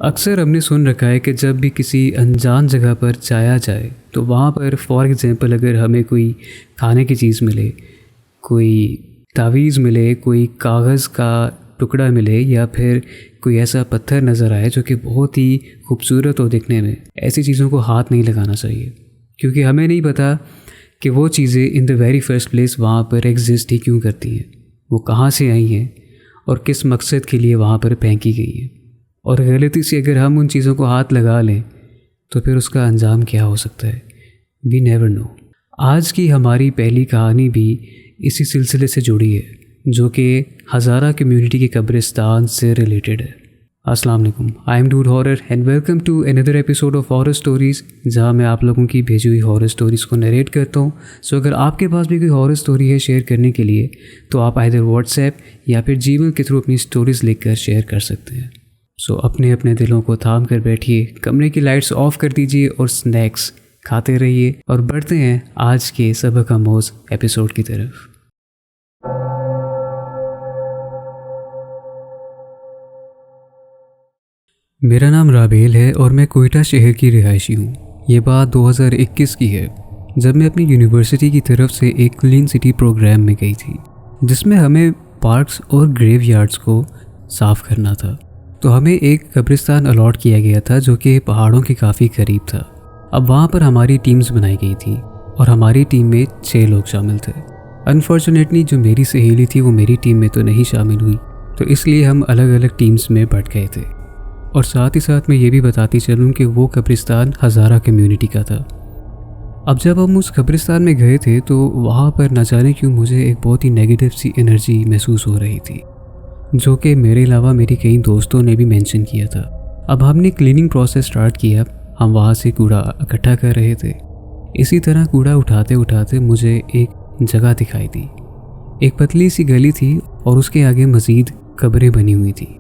اکثر ہم نے سن رکھا ہے کہ جب بھی کسی انجان جگہ پر جایا جائے تو وہاں پر فار ایگزامپل اگر ہمیں کوئی کھانے کی چیز ملے، کوئی تعویذ ملے، کوئی کاغذ کا ٹکڑا ملے، یا پھر کوئی ایسا پتھر نظر آئے جو کہ بہت ہی خوبصورت ہو دکھنے میں، ایسی چیزوں کو ہاتھ نہیں لگانا چاہیے، کیونکہ ہمیں نہیں پتہ کہ وہ چیزیں ان دا ویری فرسٹ پلیس وہاں پر ایگزسٹ ہی کیوں کرتی ہیں، وہ کہاں سے آئی ہیں اور کس مقصد کے لیے وہاں پر پھینکی گئی ہیں، اور غلطی سے اگر ہم ان چیزوں کو ہاتھ لگا لیں تو پھر اس کا انجام کیا ہو سکتا ہے، وی نیور نو۔ آج کی ہماری پہلی کہانی بھی اسی سلسلے سے جڑی ہے، جو کہ ہزارہ کمیونٹی کے قبرستان سے ریلیٹڈ ہے۔ السلام علیکم، I am Dude Horror and welcome to another episode of horror stories, جہاں میں آپ لوگوں کی بھیجی ہوئی ہارر اسٹوریز کو نریٹ کرتا ہوں۔ سو اگر آپ کے پاس بھی کوئی ہارر اسٹوری ہے شیئر کرنے کے لیے تو آپ ایدر واٹس ایپ یا پھر جی میل کے تھرو اپنی اسٹوریز لکھ کر شیئر کر سکتے ہیں۔ سو اپنے اپنے دلوں کو تھام کر بیٹھیے، کمرے کی لائٹس آف کر دیجیے اور سنیکس کھاتے رہیے، اور بڑھتے ہیں آج کے سبق آموز ایپیسوڈ کی طرف۔ میرا نام رابیل ہے اور میں کوئٹہ شہر کی رہائشی ہوں۔ یہ بات 2021 کی ہے، جب میں اپنی یونیورسٹی کی طرف سے ایک کلین سٹی پروگرام میں گئی تھی، جس میں ہمیں پارکس اور گریو یارڈز کو صاف کرنا تھا۔ تو ہمیں ایک قبرستان الاٹ کیا گیا تھا جو کہ پہاڑوں کے کافی قریب تھا۔ اب وہاں پر ہماری ٹیمز بنائی گئی تھیں اور ہماری ٹیم میں 6 لوگ شامل تھے۔ انفارچونیٹلی جو میری سہیلی تھی وہ میری ٹیم میں تو نہیں شامل ہوئی، تو اس لیے ہم الگ الگ ٹیمز میں بٹ گئے تھے۔ اور ساتھ ہی ساتھ میں یہ بھی بتاتی چلوں کہ وہ قبرستان ہزارہ کمیونٹی کا تھا۔ اب جب ہم اس قبرستان میں گئے تھے تو وہاں پر نہ جانے کیوں مجھے ایک بہت ہی نیگیٹو سی انرجی محسوس ہو رہی تھی، جو کہ میرے علاوہ میری کئی دوستوں نے بھی مینشن کیا تھا۔ اب ہم نے کلیننگ پروسیس سٹارٹ کیا، ہم وہاں سے کوڑا اکٹھا کر رہے تھے۔ اسی طرح کوڑا اٹھاتے اٹھاتے مجھے ایک جگہ دکھائی دی، ایک پتلی سی گلی تھی اور اس کے آگے مزید قبریں بنی ہوئی تھیں۔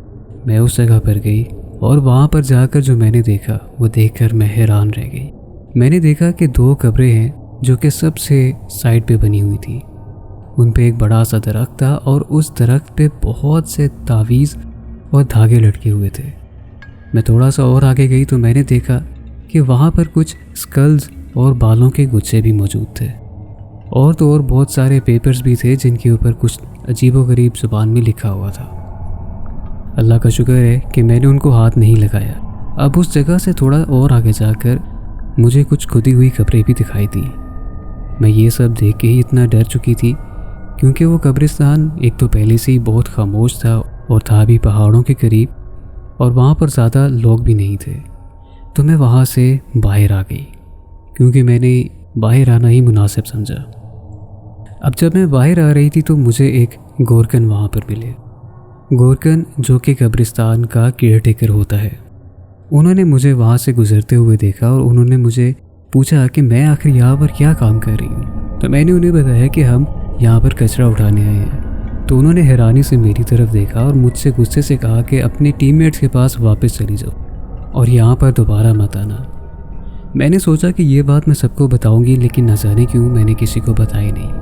میں اس جگہ پر گئی اور وہاں پر جا کر جو میں نے دیکھا وہ دیکھ کر میں حیران رہ گئی۔ میں نے دیکھا کہ 2 قبریں ہیں جو کہ سب سے سائڈ پہ بنی ہوئی تھی، ان پہ ایک بڑا سا درخت تھا اور اس درخت پہ بہت سے تعویذ اور دھاگے لٹکے ہوئے تھے۔ میں تھوڑا سا اور آگے گئی تو میں نے دیکھا کہ وہاں پر کچھ اسکلز اور بالوں کے گچھے بھی موجود تھے، اور تو اور بہت سارے پیپرز بھی تھے جن کے اوپر کچھ عجیب و غریب زبان میں لکھا ہوا تھا۔ اللہ کا شکر ہے کہ میں نے ان کو ہاتھ نہیں لگایا۔ اب اس جگہ سے تھوڑا اور آگے جا کر مجھے کچھ کھدی ہوئی قبریں بھی دکھائی دیں۔ میں یہ سب دیکھ کے ہی اتنا ڈر چکی تھی، کیونکہ وہ قبرستان ایک تو پہلے سے ہی بہت خاموش تھا اور تھا بھی پہاڑوں کے قریب، اور وہاں پر زیادہ لوگ بھی نہیں تھے۔ تو میں وہاں سے باہر آ گئی، کیونکہ میں نے باہر آنا ہی مناسب سمجھا۔ اب جب میں باہر آ رہی تھی تو مجھے ایک گورکن وہاں پر ملے۔ گورکن جو کہ قبرستان کا کیئر ٹیکر ہوتا ہے، انہوں نے مجھے وہاں سے گزرتے ہوئے دیکھا اور انہوں نے مجھے پوچھا کہ میں آخر یہاں پر کیا کام کر رہی ہوں۔ تو میں نے انہیں بتایا کہ ہم یہاں پر کچرا اٹھانے آئے ہیں۔ تو انہوں نے حیرانی سے میری طرف دیکھا اور مجھ سے غصے سے کہا کہ اپنے ٹیم میٹس کے پاس واپس چلی جاؤ اور یہاں پر دوبارہ مت آنا۔ میں نے سوچا کہ یہ بات میں سب کو بتاؤں گی، لیکن نہ جانے کیوں میں نے کسی کو بتائی نہیں۔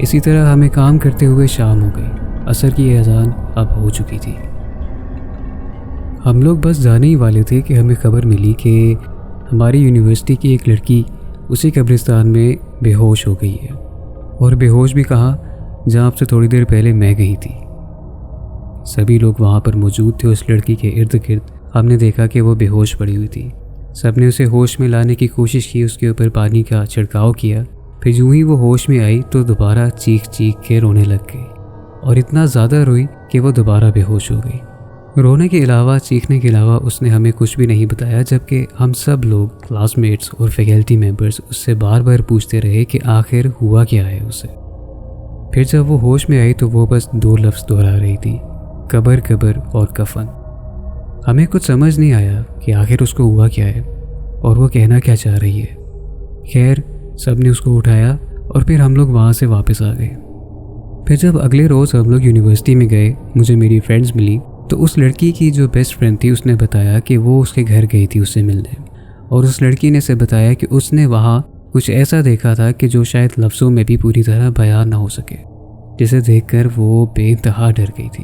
اسی طرح ہمیں کام کرتے ہوئے شام ہو گئی، عصر کی اذان اب ہو چکی تھی۔ ہم لوگ بس جانے ہی والے تھے کہ ہمیں خبر ملی کہ ہماری یونیورسٹی کی ایک لڑکی اسی قبرستان میں بے ہوش ہو گئی ہے، اور بے ہوش بھی کہاں، جہاں اب سے تھوڑی دیر پہلے میں گئی تھی۔ سبھی لوگ وہاں پر موجود تھے اس لڑکی کے ارد گرد۔ ہم نے دیکھا کہ وہ بے ہوش پڑی ہوئی تھی۔ سب نے اسے ہوش میں لانے کی کوشش کی، اس کے اوپر پانی کا چھڑکاؤ کیا، پھر یوں ہی وہ ہوش میں آئی تو دوبارہ چیخ چیخ کے رونے لگ گئی، اور اتنا زیادہ روئی کہ وہ دوبارہ بے ہوش ہو گئی۔ رونے کے علاوہ، چیخنے کے علاوہ اس نے ہمیں کچھ بھی نہیں بتایا، جبکہ ہم سب لوگ کلاس میٹس اور فیکلٹی ممبرز اس سے بار بار پوچھتے رہے کہ آخر ہوا کیا ہے اسے۔ پھر جب وہ ہوش میں آئی تو وہ بس 2 لفظ دہرا رہی تھی، قبر قبر اور کفن۔ ہمیں کچھ سمجھ نہیں آیا کہ آخر اس کو ہوا کیا ہے اور وہ کہنا کیا چاہ رہی ہے۔ خیر، سب نے اس کو اٹھایا اور پھر ہم لوگ وہاں سے واپس آ گئے۔ پھر جب اگلے روز ہم لوگ یونیورسٹی میں گئے، مجھے میری فرینڈز ملی، تو اس لڑکی کی جو بیسٹ فرینڈ تھی اس نے بتایا کہ وہ اس کے گھر گئی تھی اس سے ملنے، اور اس لڑکی نے اسے بتایا کہ اس نے وہاں کچھ ایسا دیکھا تھا کہ جو شاید لفظوں میں بھی پوری طرح بیان نہ ہو سکے، جسے دیکھ کر وہ بے انتہا ڈر گئی تھی۔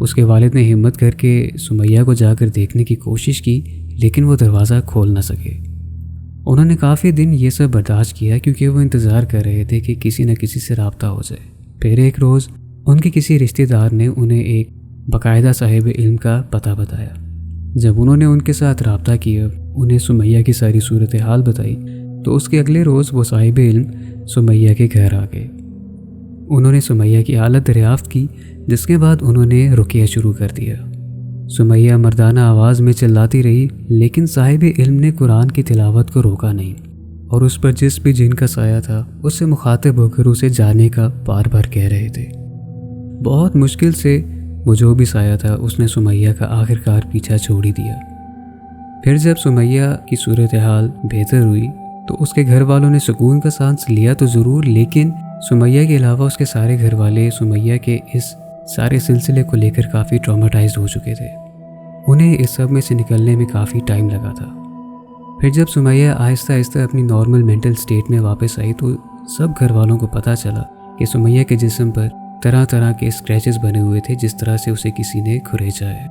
اس کے والد نے ہمت کر کے سمیہ کو جا کر دیکھنے کی کوشش کی، لیکن وہ دروازہ کھول نہ سکے۔ انہوں نے کافی دن یہ سب برداشت کیا کیونکہ وہ انتظار کر رہے تھے کہ کسی نہ کسی سے رابطہ ہو جائے۔ پھر ایک روز ان کے کسی رشتہ دار نے انہیں ایک باقاعدہ صاحب علم کا پتہ بتایا۔ جب انہوں نے ان کے ساتھ رابطہ کیا، انہیں سمیہ کی ساری صورتحال بتائی، تو اس کے اگلے روز وہ صاحب علم سمیہ کے گھر آ گئے۔ انہوں نے سمیہ کی حالت دریافت کی، جس کے بعد انہوں نے رقیہ شروع کر دیا۔ سمیہ مردانہ آواز میں چلاتی رہی، لیکن صاحب علم نے قرآن کی تلاوت کو روکا نہیں، اور اس پر جس بھی جن کا سایہ تھا اس سے مخاطب ہو کر اسے جانے کا بار بار کہہ رہے تھے۔ بہت مشکل سے وہ جو بھی سایہ تھا اس نے سمیہ کا آخرکار پیچھا چھوڑ ہی دیا۔ پھر جب سمیہ کی صورتحال بہتر ہوئی تو اس کے گھر والوں نے سکون کا سانس لیا تو ضرور، لیکن سمیہ کے علاوہ اس کے سارے گھر والے سمیہ کے اس سارے سلسلے کو لے کر کافی ٹرامیٹائزڈ ہو چکے تھے۔ انہیں اس سب میں سے نکلنے میں کافی ٹائم لگا تھا۔ پھر جب سمیہ آہستہ آہستہ اپنی نارمل مینٹل سٹیٹ میں واپس آئی تو سب گھر والوں کو پتہ چلا کہ سمیہ کے جسم پر طرح طرح کے اسکریچز بنے ہوئے تھے، جس طرح سے اسے کسی نے کھریچا ہے۔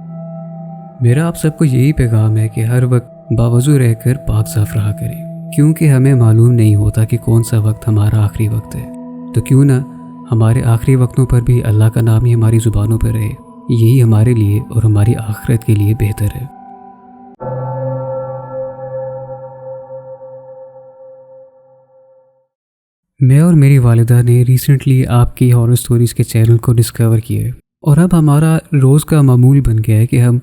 میرا آپ سب کو یہی پیغام ہے کہ ہر وقت باوضو رہ کر پاک صاف رہا کریں، کیونکہ ہمیں معلوم نہیں ہوتا کہ کون سا وقت ہمارا آخری وقت ہے۔ تو کیوں نہ ہمارے آخری وقتوں پر بھی اللہ کا نام ہی ہماری زبانوں پر رہے، یہی ہمارے لیے اور ہماری آخرت کے لیے بہتر ہے۔ میں اور میری والدہ نے ریسنٹلی آپ کی ہارر سٹوریز کے چینل کو ڈسکور کیا ہے، اور اب ہمارا روز کا معمول بن گیا ہے کہ ہم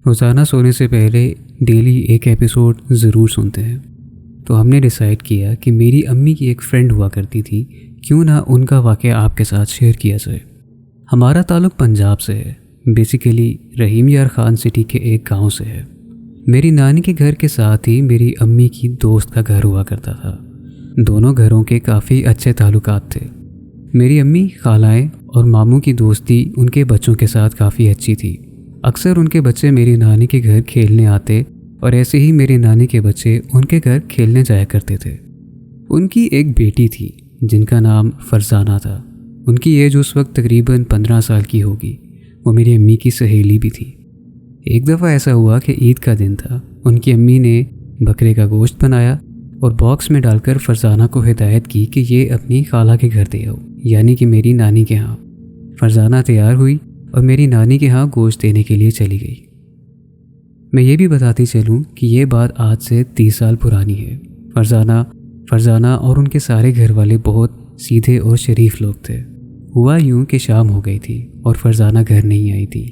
روزانہ سونے سے پہلے ڈیلی ایک ایپیسوڈ ضرور سنتے ہیں۔ تو ہم نے ڈیسائیڈ کیا کہ میری امی کی ایک فرینڈ ہوا کرتی تھی، کیوں نہ ان کا واقعہ آپ کے ساتھ شیئر کیا جائے۔ ہمارا تعلق پنجاب سے ہے، بیسیکلی رحیم یار خان سٹی کے ایک گاؤں سے ہے۔ میری نانی کے گھر کے ساتھ ہی میری امی کی دوست کا گھر ہوا کرتا تھا۔ دونوں گھروں کے کافی اچھے تعلقات تھے۔ میری امی، خالائیں اور ماموں کی دوستی ان کے بچوں کے ساتھ کافی اچھی تھی۔ اکثر ان کے بچے میری نانی کے گھر کھیلنے آتے، اور ایسے ہی میری نانی کے بچے ان کے گھر کھیلنے جایا کرتے تھے۔ ان کی ایک بیٹی تھی جن کا نام فرزانہ تھا۔ ان کی ایج اس وقت تقریباً 15 سال کی ہوگی۔ وہ میری امی کی سہیلی بھی تھی۔ ایک دفعہ ایسا ہوا کہ عید کا دن تھا۔ ان کی امی نے بکرے کا گوشت بنایا اور باکس میں ڈال کر فرزانہ کو ہدایت کی کہ یہ اپنی خالہ کے گھر دے آؤ، یعنی کہ میری نانی کے ہاں۔ فرزانہ تیار ہوئی اور میری نانی کے ہاں گوشت دینے کے لیے چلی گئی۔ میں یہ بھی بتاتی چلوں کہ یہ بات آج سے 30 سال پرانی ہے۔ فرزانہ اور ان کے سارے گھر والے بہت سیدھے اور شریف لوگ تھے۔ ہوا یوں کہ شام ہو گئی تھی اور فرزانہ گھر نہیں آئی تھی۔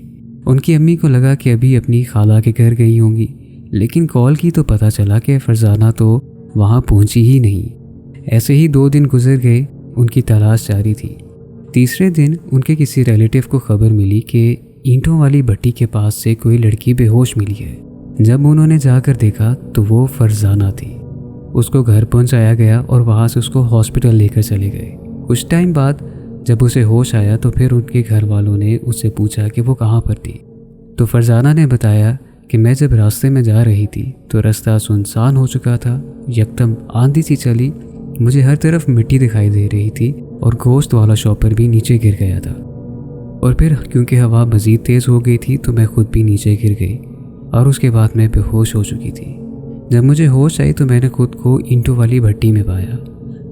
ان کی امی کو لگا کہ ابھی اپنی خالہ کے گھر گئی ہوں گی، لیکن کال کی تو پتہ چلا کہ فرزانہ تو وہاں پہنچی ہی نہیں۔ ایسے ہی 2 دن گزر گئے، ان کی تلاش جاری تھی۔ تیسرے دن ان کے کسی ریلیٹیو کو خبر ملی کہ اینٹوں والی بھٹی کے پاس سے کوئی لڑکی بے ہوش ملی ہے۔ جب انہوں نے جا کر دیکھا تو وہ فرزانہ تھی۔ اس کو گھر پہنچایا گیا اور وہاں سے اس کو ہاسپٹل لے کر چلے گئے۔ کچھ ٹائم بعد جب اسے ہوش آیا تو پھر ان کے گھر والوں نے اس سے پوچھا کہ وہ کہاں پر تھی، تو فرزانہ نے بتایا کہ میں جب راستے میں جا رہی تھی تو رستہ سنسان ہو چکا تھا، یکدم آندھی سی چلی، مجھے ہر طرف مٹی دکھائی دے رہی تھی اور گوشت والا شاپر بھی نیچے گر گیا تھا، اور پھر کیونکہ ہوا مزید تیز ہو گئی تھی تو میں خود بھی نیچے گر گئی اور اس کے بعد میں بے ہوش ہو چکی تھی۔ جب مجھے ہوش آئی تو میں نے خود کو اینٹوں والی بھٹی میں پایا۔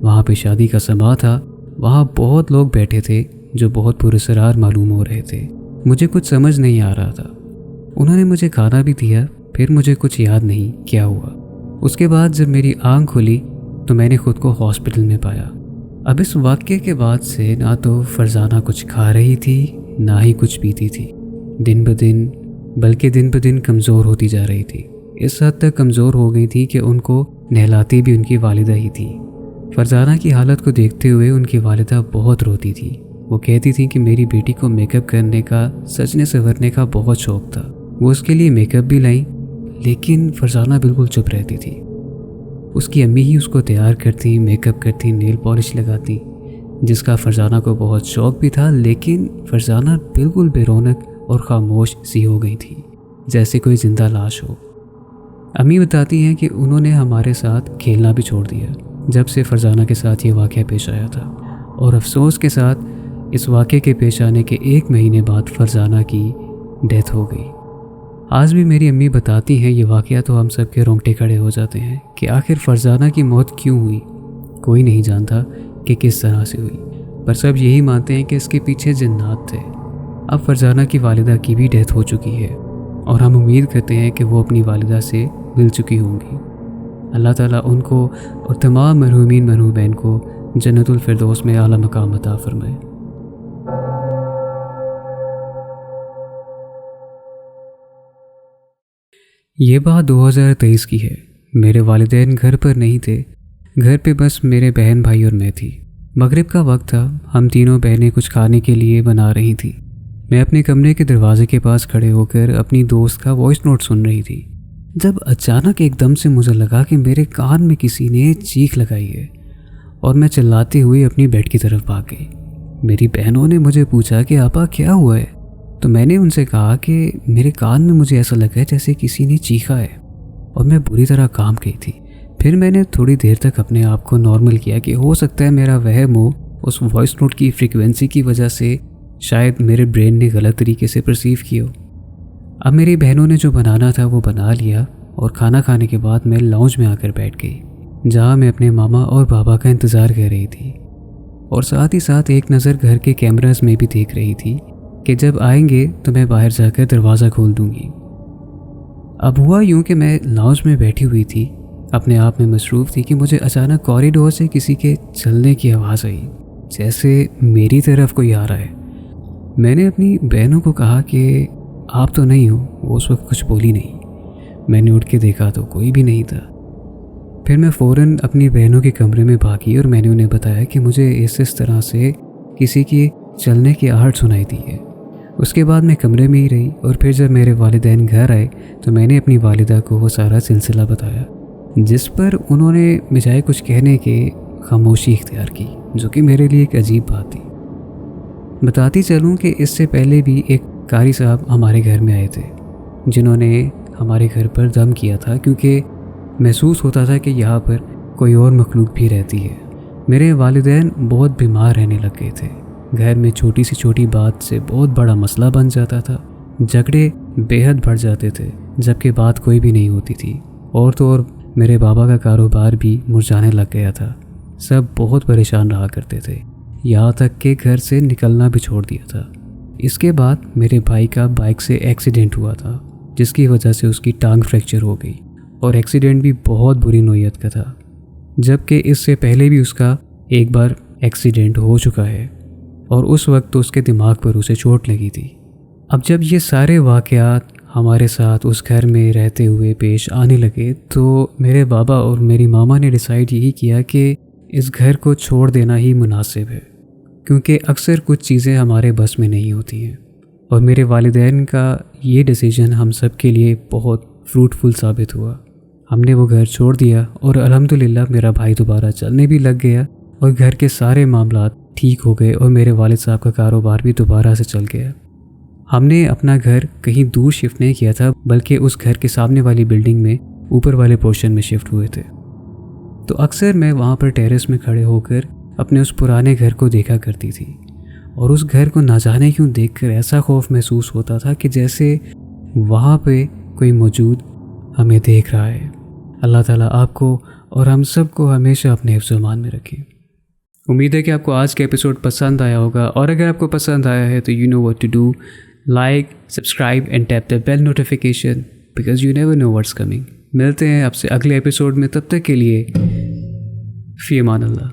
وہاں پہ شادی کا سماں تھا، وہاں بہت لوگ بیٹھے تھے جو بہت پراسرار معلوم ہو رہے تھے۔ مجھے کچھ سمجھ نہیں آ رہا تھا۔ انہوں نے مجھے کھانا بھی دیا، پھر مجھے کچھ یاد نہیں کیا ہوا۔ اس کے بعد جب میری آنکھ کھلی تو میں نے خود کو ہاسپٹل میں پایا۔ اب اس واقعے کے بعد سے نہ تو فرزانہ کچھ کھا رہی تھی نہ ہی کچھ پیتی تھی، دن بدن کمزور ہوتی جا رہی تھی۔ اس حد تک کمزور ہو گئی تھی کہ ان کو نہلاتی بھی ان کی والدہ ہی تھی۔ فرزانہ کی حالت کو دیکھتے ہوئے ان کی والدہ بہت روتی تھی۔ وہ کہتی تھی کہ میری بیٹی کو میک اپ کرنے کا، سجنے سنورنے کا بہت شوق تھا۔ وہ اس کے لیے میک اپ بھی لائیں، لیکن فرزانہ بالکل چپ رہتی تھی۔ اس کی امی ہی اس کو تیار کرتی، میک اپ کرتی، نیل پالش لگاتی، جس کا فرزانہ کو بہت شوق بھی تھا، لیکن فرزانہ بالکل بے رونق اور خاموش سی ہو گئی تھی، جیسے کوئی زندہ لاش ہو۔ امی بتاتی ہیں کہ انہوں نے ہمارے ساتھ کھیلنا بھی چھوڑ دیا جب سے فرزانہ کے ساتھ یہ واقعہ پیش آیا تھا، اور افسوس کے ساتھ اس واقعے کے پیش آنے کے 1 مہینے بعد فرزانہ کی ڈیتھ ہو گئی۔ آج بھی میری امی بتاتی ہیں یہ واقعہ تو ہم سب کے رونگٹے کھڑے ہو جاتے ہیں کہ آخر فرزانہ کی موت کیوں ہوئی۔ کوئی نہیں جانتا کہ کس طرح سے ہوئی، پر سب یہی مانتے ہیں کہ اس کے پیچھے جنات تھے۔ اب فرزانہ کی والدہ کی بھی ڈیتھ ہو چکی ہے اور ہم امید کرتے ہیں کہ وہ اپنی والدہ سے مل چکی ہوں گی۔ اللہ تعالیٰ ان کو اور تمام مرحومین مرحومین کو جنت الفردوس میں اعلیٰ مقام عطا فرمائے۔ یہ بات 2023 کی ہے۔ میرے والدین گھر پر نہیں تھے، گھر پہ بس میرے بہن بھائی اور میں تھی۔ مغرب کا وقت تھا، ہم تینوں بہنیں کچھ کھانے کے لیے بنا رہی تھیں۔ میں اپنے کمرے کے دروازے کے پاس کھڑے ہو کر اپنی دوست کا وائس نوٹ سن رہی تھی، جب اچانک ایک دم سے مجھے لگا کہ میرے کان میں کسی نے چیخ لگائی ہے اور میں چلاتے ہوئے اپنی بیڈ کی طرف بھاگ گئی۔ میری بہنوں نے مجھے پوچھا کہ آپا کیا ہوا ہے، تو میں نے ان سے کہا کہ میرے کان میں مجھے ایسا لگا جیسے کسی نے چیخا ہے اور میں بری طرح کانپ گئی تھی۔ پھر میں نے تھوڑی دیر تک اپنے آپ کو نارمل کیا کہ ہو سکتا ہے میرا وہم ہو، اس وائس نوٹ کی فریکوینسی کی وجہ سے شاید میرے برین نے غلط طریقے سے پرسیو کیا ہو۔ اب میری بہنوں نے جو بنانا تھا وہ بنا لیا اور کھانا کھانے کے بعد میں لاؤنج میں آ کر بیٹھ گئی، جہاں میں اپنے ماما اور بابا کا انتظار کر رہی تھی، اور ساتھ ہی ساتھ ایک نظر گھر کے کیمراز میں بھی دیکھ رہی تھی کہ جب آئیں گے تو میں باہر جا کر دروازہ کھول دوں گی۔ اب ہوا یوں کہ میں لاؤنج میں بیٹھی ہوئی تھی، اپنے آپ میں مصروف تھی کہ مجھے اچانک کوریڈور سے کسی کے چلنے کی آواز آئی، جیسے میری طرف کوئی آ رہا ہے۔ میں نے اپنی بہنوں کو کہا کہ آپ تو نہیں ہو، وہ اس وقت کچھ بولی نہیں۔ میں نے اٹھ کے دیکھا تو کوئی بھی نہیں تھا۔ پھر میں فوراً اپنی بہنوں کے کمرے میں بھاگی اور میں نے انہیں بتایا کہ مجھے اس طرح سے کسی کی چلنے کی آہٹ سنائی دی ہے۔ اس کے بعد میں کمرے میں ہی رہی، اور پھر جب میرے والدین گھر آئے تو میں نے اپنی والدہ کو وہ سارا سلسلہ بتایا، جس پر انہوں نے بجائے کچھ کہنے کے خاموشی اختیار کی، جو کہ میرے لیے ایک عجیب بات تھی۔ بتاتی چلوں کہ اس سے پہلے بھی ایک قاری صاحب ہمارے گھر میں آئے تھے، جنہوں نے ہمارے گھر پر دم کیا تھا، کیونکہ محسوس ہوتا تھا کہ یہاں پر کوئی اور مخلوق بھی رہتی ہے۔ میرے والدین بہت بیمار رہنے لگ گئے تھے، گھر میں چھوٹی سی چھوٹی بات سے بہت بڑا مسئلہ بن جاتا تھا، جھگڑے بے حد بڑھ جاتے تھے، جبکہ بات کوئی بھی نہیں ہوتی تھی، اور تو اور میرے بابا کا کاروبار بھی مرجھانے لگ گیا تھا۔ سب بہت پریشان رہا کرتے تھے، یہاں تک کہ گھر سے نکلنا بھی چھوڑ دیا تھا۔ اس کے بعد میرے بھائی کا بائک سے ایکسیڈنٹ ہوا تھا، جس کی وجہ سے اس کی ٹانگ فریکچر ہو گئی، اور ایکسیڈنٹ بھی بہت بری نوعیت کا تھا، جبکہ اس سے پہلے بھی اس کا ایک بار ایکسیڈنٹ ہو چکا ہے، اور اس وقت تو اس کے دماغ پر اسے چوٹ لگی تھی۔ اب جب یہ سارے واقعات ہمارے ساتھ اس گھر میں رہتے ہوئے پیش آنے لگے تو میرے بابا اور میری ماما نے ڈیسائیڈ یہی کیا کہ اس گھر کو چھوڑ دینا ہی مناسب ہے، کیونکہ اکثر کچھ چیزیں ہمارے بس میں نہیں ہوتی ہیں، اور میرے والدین کا یہ ڈیسیجن ہم سب کے لیے بہت فروٹفل ثابت ہوا۔ ہم نے وہ گھر چھوڑ دیا، اور الحمدللہ میرا بھائی دوبارہ چلنے بھی لگ گیا، اور گھر کے سارے معاملات ٹھیک ہو گئے، اور میرے والد صاحب کا کاروبار بھی دوبارہ سے چل گیا۔ ہم نے اپنا گھر کہیں دور شفٹ نہیں کیا تھا، بلکہ اس گھر کے سامنے والی بلڈنگ میں اوپر والے پورشن میں شفٹ ہوئے تھے۔ تو اکثر میں وہاں پر ٹیرس میں کھڑے ہو کر اپنے اس پرانے گھر کو دیکھا کرتی تھی، اور اس گھر کو نہ جانے کیوں دیکھ کر ایسا خوف محسوس ہوتا تھا کہ جیسے وہاں پہ کوئی موجود ہمیں دیکھ رہا ہے۔ اللہ تعالیٰ آپ کو اور ہم سب کو ہمیشہ اپنے حفظ و امان میں رکھیں۔ امید ہے کہ آپ کو آج کا ایپیسوڈ پسند آیا ہوگا، اور اگر آپ کو پسند آیا ہے تو you know what to do. Like, subscribe and tap the bell notification because you never know what's coming. ملتے ہیں آپ سے اگلے ایپیسوڈ میں، تب تک کے لیے فی امان اللہ۔